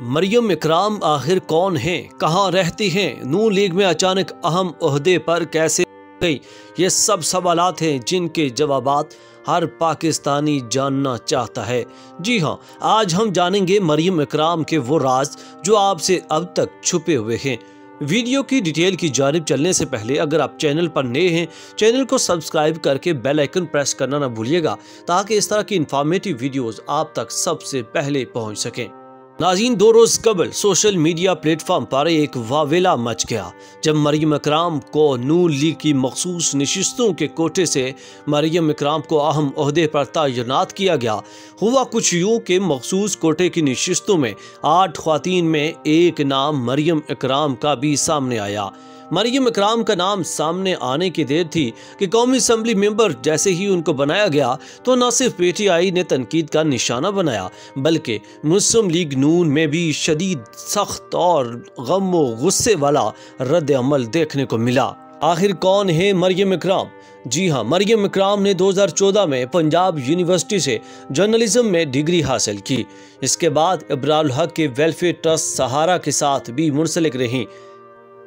مریم اکرام آخر کون ہیں، کہاں رہتی ہیں، نون لیگ میں اچانک اہم عہدے پر کیسے گئی؟ یہ سب سوالات ہیں جن کے جوابات ہر پاکستانی جاننا چاہتا ہے۔ جی ہاں، آج ہم جانیں گے مریم اکرام کے وہ راز جو آپ سے اب تک چھپے ہوئے ہیں۔ ویڈیو کی ڈیٹیل کی جانب چلنے سے پہلے اگر آپ چینل پر نئے ہیں، چینل کو سبسکرائب کر کے بیل آئیکن پریس کرنا نہ بھولیے گا تاکہ اس طرح کی انفارمیٹیو ویڈیوز آپ تک سب سے پہلے پہنچ سکیں۔ ناظرین، 2 روز قبل سوشل میڈیا پلیٹ فارم پر ایک واویلا مچ گیا جب مریم اکرام کو نون لیگ کی مخصوص نشستوں کے کوٹے سے مریم اکرام کو اہم عہدے پر تعینات کیا گیا۔ ہوا کچھ یوں کہ مخصوص کوٹے کی نشستوں میں 8 خواتین میں ایک نام مریم اکرام کا بھی سامنے آیا۔ مریم اکرام کا نام سامنے آنے کی دیر تھی کہ قومی اسمبلی ممبر جیسے ہی ان کو بنایا گیا تو نہ صرف پی ٹی آئی نے تنقید کا نشانہ بنایا بلکہ مسلم لیگ نون میں بھی شدید، سخت اور غم و غصے والا رد عمل دیکھنے کو ملا۔ آخر کون ہے مریم اکرام؟ جی ہاں، مریم اکرام نے 2014 میں پنجاب یونیورسٹی سے جرنلزم میں ڈگری حاصل کی۔ اس کے بعد ابرارالحق کے ویلفیئر ٹرسٹ سہارا کے ساتھ بھی منسلک رہیں۔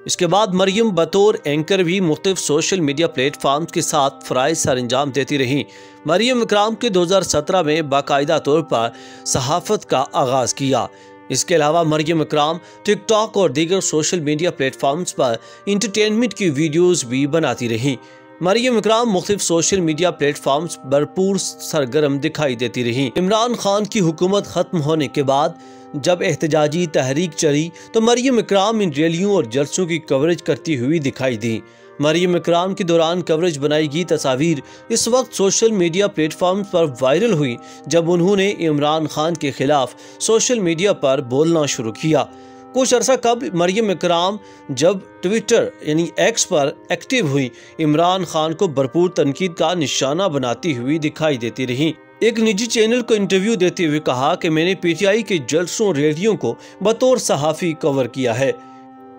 اس کے بعد مریم بطور اینکر بھی مختلف سوشل میڈیا پلیٹ فارمز کے ساتھ فرائض سر انجام دیتی رہیں۔ مریم اکرام کے 2017 میں باقاعدہ طور پر صحافت کا آغاز کیا۔ اس کے علاوہ مریم اکرام ٹک ٹاک اور دیگر سوشل میڈیا پلیٹ فارمز پر انٹرٹینمنٹ کی ویڈیوز بھی بناتی رہیں۔ مریم اکرام مختلف سوشل میڈیا پلیٹ فارمز بھرپور سرگرم دکھائی دیتی رہیں۔ عمران خان کی حکومت ختم ہونے کے بعد جب احتجاجی تحریک چلی تو مریم اکرام ان ریلیوں اور جلسوں کی کوریج کرتی ہوئی دکھائی دیں۔ مریم اکرام کے دوران کوریج بنائی گئی تصاویر اس وقت سوشل میڈیا پلیٹ فارمز پر وائرل ہوئی جب انہوں نے عمران خان کے خلاف سوشل میڈیا پر بولنا شروع کیا۔ کچھ عرصہ قبل مریم اکرام جب ٹویٹر یعنی ایکس پر ایکٹیو ہوئی، عمران خان کو بھرپور تنقید کا نشانہ بناتی ہوئی دکھائی دیتی رہیں۔ ایک نجی چینل کو انٹرویو دیتے ہوئے کہا کہ میں نے پی ٹی آئی کے جلسوں ریلیوں کو بطور صحافی کور کیا ہے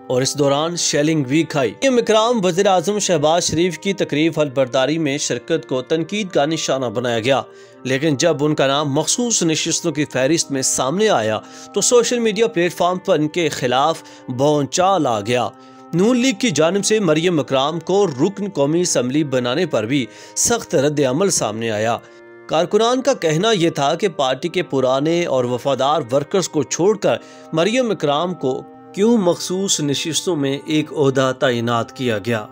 اور اس دوران شیلنگ بھی کھائی۔ مریم اکرام وزیر اعظم شہباز شریف کی تقریب حلف برداری میں شرکت کو تنقید کا نشانہ بنایا گیا، لیکن جب ان کا نام مخصوص نشستوں کی فہرست میں سامنے آیا تو سوشل میڈیا پلیٹ فارم پر ان کے خلاف بھونچال آ گیا۔ نون لیگ کی جانب سے مریم اکرام کو رکن قومی اسمبلی بنانے پر بھی سخت رد عمل سامنے آیا۔ کارکنان کا کہنا یہ تھا کہ پارٹی کے پرانے اور وفادار ورکرز کو چھوڑ کر مریم اکرام کو کیوں مخصوص نشستوں میں ایک عہدہ تعینات کیا گیا۔